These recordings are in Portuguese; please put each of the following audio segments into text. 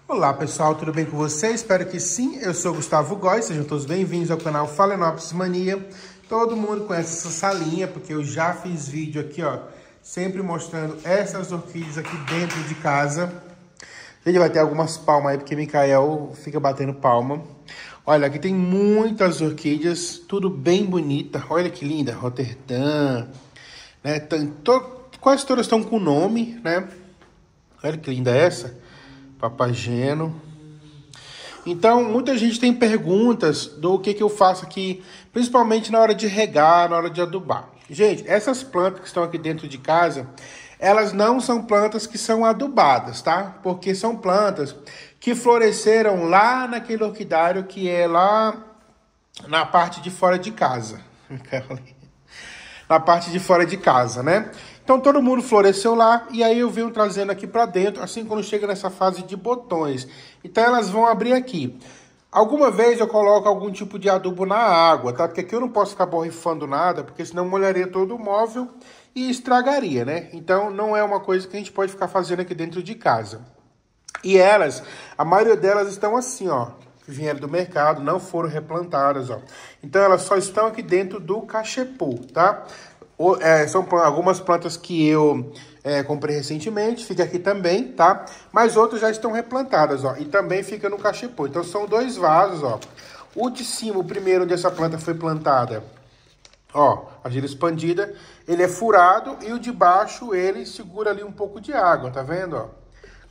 Olá pessoal, tudo bem com vocês? Espero que sim. Eu sou Gustavo Góes, sejam todos bem-vindos ao canal Phalaenopsis Mania. Todo mundo conhece essa salinha, porque eu já fiz vídeo aqui, ó, sempre mostrando essas orquídeas aqui dentro de casa. Gente, vai ter algumas palmas aí, porque Micael fica batendo palma. Olha, aqui tem muitas orquídeas, tudo bem bonita. Olha que linda, Roterdã, né? Quase todas estão com nome, né? Olha que linda essa, Papageno. Então, muita gente tem perguntas do que eu faço aqui, principalmente na hora de regar, na hora de adubar. Gente, essas plantas que estão aqui dentro de casa, elas não são plantas que são adubadas, tá? Porque são plantas que floresceram lá naquele orquidário que é lá na parte de fora de casa. Na parte de fora de casa, né? Então todo mundo floresceu lá e aí eu venho trazendo aqui para dentro, assim quando chega nessa fase de botões. Então elas vão abrir aqui. Alguma vez eu coloco algum tipo de adubo na água, tá? Porque aqui eu não posso ficar borrifando nada, porque senão molharia todo o móvel e estragaria, né? Então não é uma coisa que a gente pode ficar fazendo aqui dentro de casa. E elas, a maioria delas estão assim, ó, que vieram do mercado, não foram replantadas, ó. Então elas só estão aqui dentro do cachepô, tá? São algumas plantas que eu comprei recentemente, fica aqui também, tá? Mas outras já estão replantadas, ó, e também fica no cachepô. Então são dois vasos, ó. O de cima, o primeiro onde essa planta foi plantada, ó, argila expandida, ele é furado e o de baixo ele segura ali um pouco de água, tá vendo, ó?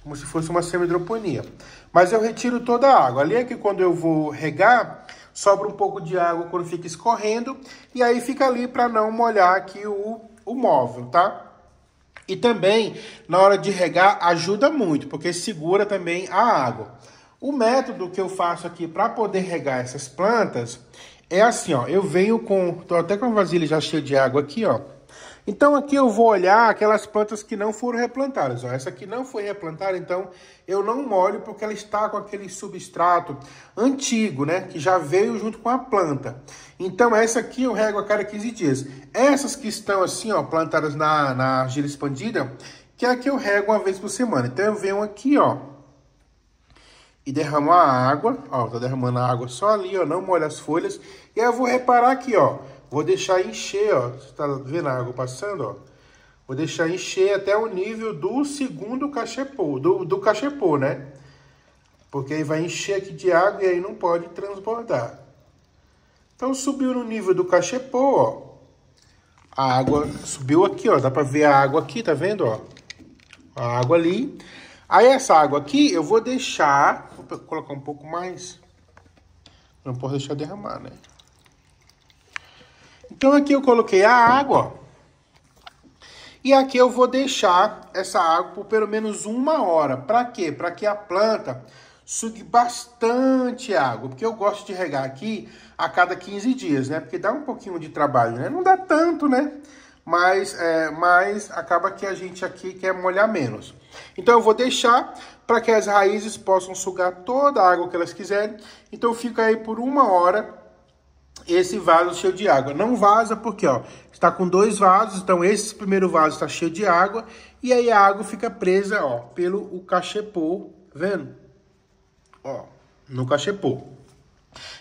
Como se fosse uma semi-hidroponia. Mas eu retiro toda a água. Ali é que quando eu vou regar, sobra um pouco de água quando fica escorrendo. E aí fica ali para não molhar aqui o móvel, tá? E também, na hora de regar, ajuda muito, porque segura também a água. O método que eu faço aqui para poder regar essas plantas é assim, ó. Eu venho com... Tô até com a vasilha já cheia de água aqui, ó. Então aqui eu vou olhar aquelas plantas que não foram replantadas. Ó. Essa aqui não foi replantada, então eu não molho porque ela está com aquele substrato antigo, né? Que já veio junto com a planta. Então essa aqui eu rego a cada 15 dias. Essas que estão assim, ó, plantadas na argila expandida, que é a que eu rego uma vez por semana. Então eu venho aqui, ó, e derramo a água. Ó, tô derramando a água só ali, ó, não molho as folhas. E aí eu vou reparar aqui, ó. Vou deixar encher, ó. Você tá vendo a água passando, ó? Vou deixar encher até o nível do segundo cachepô, do cachepô, né? Porque aí vai encher aqui de água e aí não pode transbordar. Então subiu no nível do cachepô, ó. A água subiu aqui, ó. Dá pra ver a água aqui, tá vendo, ó? A água ali. Aí essa água aqui eu vou deixar... Vou colocar um pouco mais. Não posso deixar derramar, né? Então aqui eu coloquei a água, ó, e aqui eu vou deixar essa água por pelo menos 1 hora. Para quê? Para que a planta sugue bastante água, porque eu gosto de regar aqui a cada 15 dias, né? Porque dá um pouquinho de trabalho, né? Não dá tanto, né? Mas acaba que a gente aqui quer molhar menos. Então eu vou deixar para que as raízes possam sugar toda a água que elas quiserem. Então fica aí por 1 hora esse vaso cheio de água. Não vaza porque, ó, está com 2 vasos, então esse primeiro vaso está cheio de água e aí a água fica presa, ó, pelo o cachepô, tá vendo? Ó, no cachepô.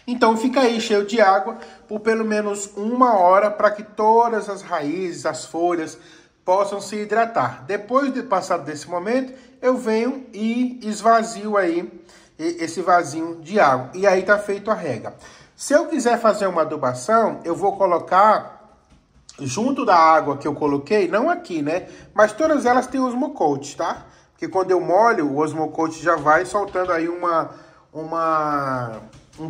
Então fica aí cheio de água por pelo menos 1 hora para que todas as raízes, as folhas possam se hidratar. Depois de passado desse momento, eu venho e esvazio aí esse vasinho de água e aí tá feito a rega. Se eu quiser fazer uma adubação, eu vou colocar junto da água que eu coloquei, não aqui, né? Mas todas elas têm osmocote, tá? Porque quando eu molho, o osmocote já vai soltando aí um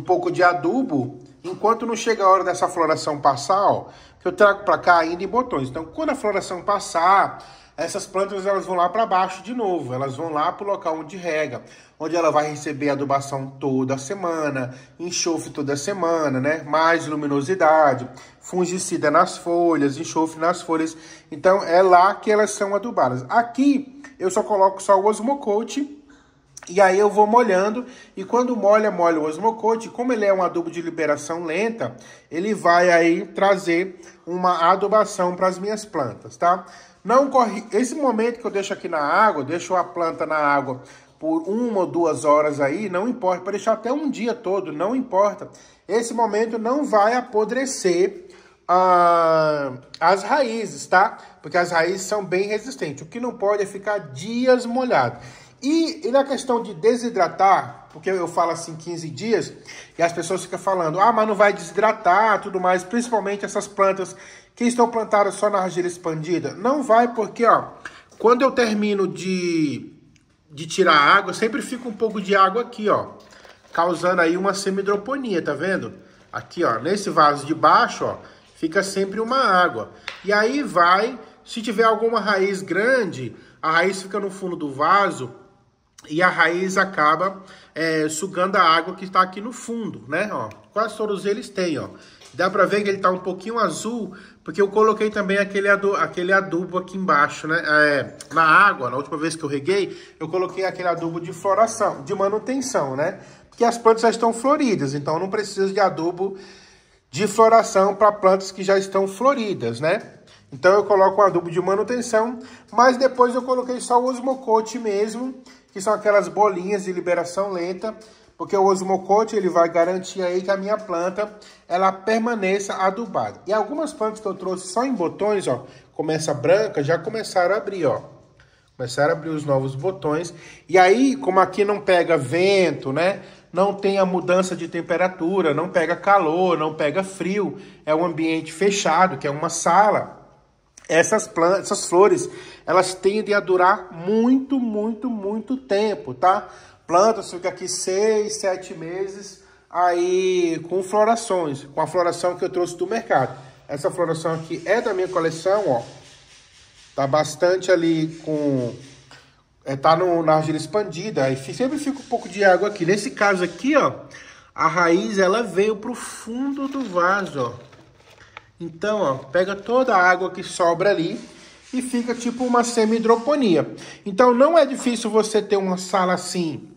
pouco de adubo, enquanto não chega a hora dessa floração passar, ó, que eu trago pra cá ainda em botões. Então, quando a floração passar, essas plantas elas vão lá para baixo de novo, elas vão lá para o local onde rega, onde ela vai receber adubação toda semana, enxofre toda semana, né? Mais luminosidade, fungicida nas folhas, enxofre nas folhas. Então é lá que elas são adubadas. Aqui eu só coloco só o osmocote e aí eu vou molhando e quando molha o osmocote, como ele é um adubo de liberação lenta, ele vai aí trazer uma adubação para as minhas plantas, tá? Não corre. Esse momento que eu deixo aqui na água, deixo a planta na água por 1 ou 2 horas aí, não importa, para deixar até um dia todo, não importa. Esse momento não vai apodrecer as raízes, tá? Porque as raízes são bem resistentes. O que não pode é ficar dias molhado. E na questão de desidratar, porque eu falo assim 15 dias, e as pessoas ficam falando, ah, mas não vai desidratar, tudo mais, principalmente essas plantas que estão plantadas só na argila expandida. Não vai, porque, ó, quando eu termino de tirar a água, sempre fica um pouco de água aqui, ó, causando aí uma semidroponia, tá vendo? Aqui, ó, nesse vaso de baixo, ó, fica sempre uma água. E aí vai, se tiver alguma raiz grande, a raiz fica no fundo do vaso e a raiz acaba sugando a água que está aqui no fundo, né? Ó, quase todos eles têm, ó. Dá pra ver que ele tá um pouquinho azul, porque eu coloquei também aquele adubo aqui embaixo, né? Na água, na última vez que eu reguei, eu coloquei aquele adubo de floração, de manutenção, né? Porque as plantas já estão floridas, então não precisa de adubo de floração para plantas que já estão floridas, né? Então eu coloco um adubo de manutenção, mas depois eu coloquei só o Osmocote mesmo, que são aquelas bolinhas de liberação lenta, porque o Osmocote ele vai garantir aí que a minha planta ela permaneça adubada. E algumas plantas que eu trouxe só em botões, ó, como essa branca, já começaram a abrir, ó. Começaram a abrir os novos botões. E aí, como aqui não pega vento, né? Não tem a mudança de temperatura, não pega calor, não pega frio. É um ambiente fechado, que é uma sala. Essas plantas, essas flores, elas tendem a durar muito, muito, muito tempo, tá? Plantas ficam aqui 6, 7 meses aí com florações, com a floração que eu trouxe do mercado. Essa floração aqui é da minha coleção, ó. Tá bastante ali com... tá na argila expandida, aí sempre fica um pouco de água aqui. Nesse caso aqui, ó, a raiz, ela veio pro fundo do vaso, ó. Então, ó, pega toda a água que sobra ali e fica tipo uma semi-hidroponia. Então, não é difícil você ter uma sala assim.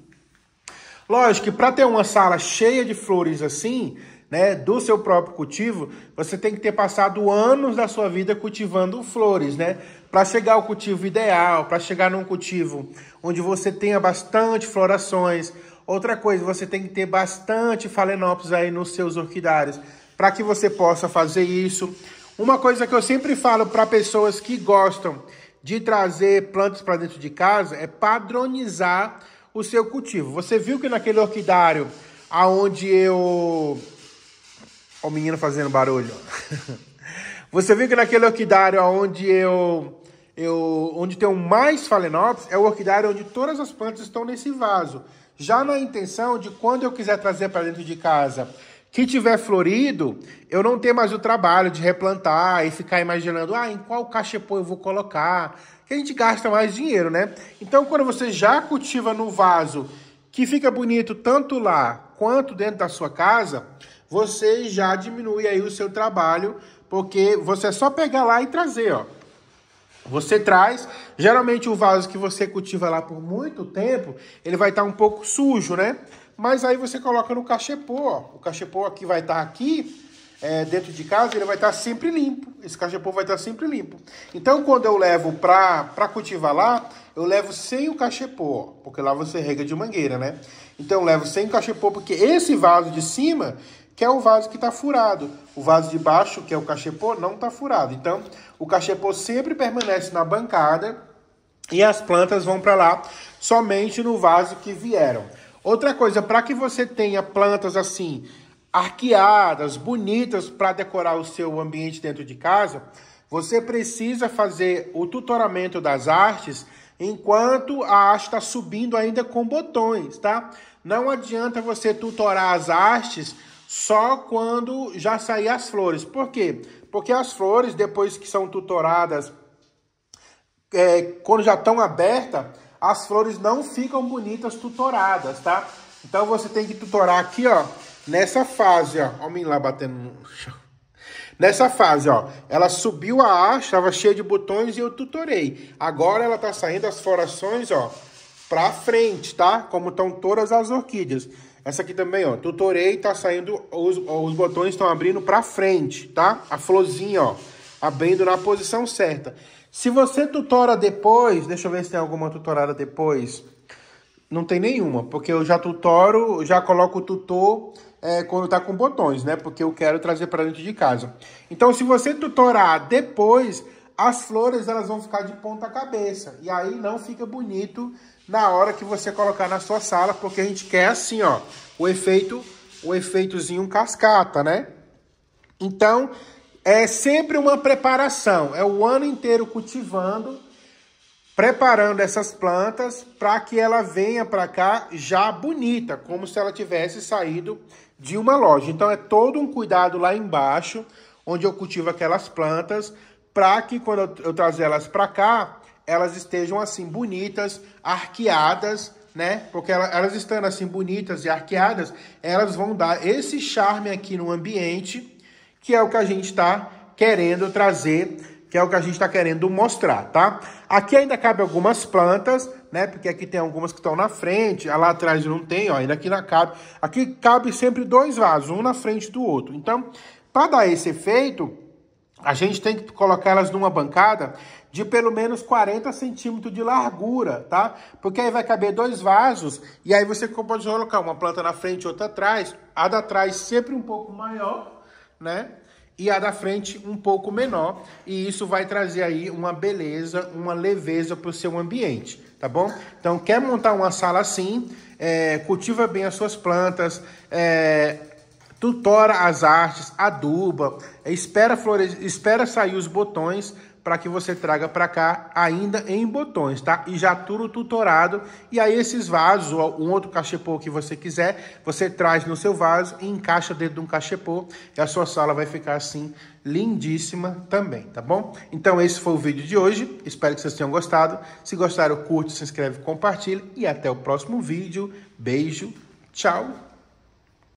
Lógico que para ter uma sala cheia de flores assim, né, do seu próprio cultivo, você tem que ter passado anos da sua vida cultivando flores, né? Para chegar ao cultivo ideal, para chegar num cultivo onde você tenha bastante florações. Outra coisa, você tem que ter bastante Phalaenopsis aí nos seus orquidários, para que você possa fazer isso. Uma coisa que eu sempre falo para pessoas que gostam de trazer plantas para dentro de casa é padronizar o seu cultivo. Você viu que naquele orquidário aonde eu... Ó, o menino fazendo barulho. Você viu que naquele orquidário onde onde tem o mais Phalaenopsis é o orquidário onde todas as plantas estão nesse vaso. Já na intenção de quando eu quiser trazer para dentro de casa que tiver florido, eu não ter mais o trabalho de replantar e ficar imaginando, em qual cachepô eu vou colocar, que a gente gasta mais dinheiro, né? Então, quando você já cultiva no vaso, que fica bonito tanto lá quanto dentro da sua casa, você já diminui aí o seu trabalho, porque você é só pegar lá e trazer, ó. Você traz, geralmente o vaso que você cultiva lá por muito tempo, ele vai estar um pouco sujo, né? Mas aí você coloca no cachepô, ó. O cachepô aqui vai estar aqui, dentro de casa, ele vai estar sempre limpo. Esse cachepô vai estar sempre limpo. Então, quando eu levo para cultivar lá, eu levo sem o cachepô, ó, porque lá você rega de mangueira, né? Então, eu levo sem o cachepô, porque esse vaso de cima, que é o vaso que está furado. O vaso de baixo, que é o cachepô, não está furado. Então, o cachepô sempre permanece na bancada e as plantas vão para lá somente no vaso que vieram. Outra coisa, para que você tenha plantas assim, arqueadas, bonitas para decorar o seu ambiente dentro de casa, você precisa fazer o tutoramento das hastes enquanto a haste está subindo ainda com botões, tá? Não adianta você tutorar as hastes só quando já sair as flores. Por quê? Porque as flores, depois que são tutoradas, quando já estão abertas, as flores não ficam bonitas tutoradas, tá? Então você tem que tutorar aqui, ó, nessa fase, ó. Olha o menino lá batendo no chão. Nessa fase, ó, ela subiu a haste, estava cheia de botões e eu tutorei. Agora ela tá saindo as florações, ó, pra frente, tá? Como estão todas as orquídeas. Essa aqui também, ó, tutorei, tá saindo, os botões estão abrindo pra frente, tá? A florzinha, ó, abrindo na posição certa. Se você tutora depois, deixa eu ver se tem alguma tutorada depois. Não tem nenhuma, porque eu já tutoro, já coloco o tutor quando tá com botões, né? Porque eu quero trazer para dentro de casa. Então, se você tutorar depois, as flores elas vão ficar de ponta cabeça. E aí não fica bonito na hora que você colocar na sua sala, porque a gente quer assim, ó, o efeitozinho cascata, né? Então, é sempre uma preparação. É o ano inteiro cultivando, preparando essas plantas para que ela venha para cá já bonita, como se ela tivesse saído de uma loja. Então é todo um cuidado lá embaixo, onde eu cultivo aquelas plantas, para que quando eu trazer elas para cá, elas estejam assim bonitas, arqueadas, né? Porque elas estando assim bonitas e arqueadas, elas vão dar esse charme aqui no ambiente, que é o que a gente está querendo trazer, que é o que a gente está querendo mostrar, tá? Aqui ainda cabe algumas plantas, né? Porque aqui tem algumas que estão na frente, lá atrás não tem, ó, ainda aqui não cabe. Aqui cabe sempre 2 vasos, um na frente do outro. Então, para dar esse efeito, a gente tem que colocar elas numa bancada de pelo menos 40 centímetros de largura, tá? Porque aí vai caber 2 vasos, e aí você pode colocar uma planta na frente e outra atrás. A da trás sempre um pouco maior, né? E a da frente um pouco menor, e isso vai trazer aí uma beleza, uma leveza para o seu ambiente, tá bom? Então, quer montar uma sala assim, cultiva bem as suas plantas, tutora as artes, aduba, espera sair os botões para que você traga para cá ainda em botões, tá? E já tudo tutorado. E aí esses vasos, ou um outro cachepô que você quiser, você traz no seu vaso e encaixa dentro de um cachepô. E a sua sala vai ficar assim, lindíssima também, tá bom? Então esse foi o vídeo de hoje. Espero que vocês tenham gostado. Se gostaram, curte, se inscreve, compartilhe. E até o próximo vídeo. Beijo, tchau!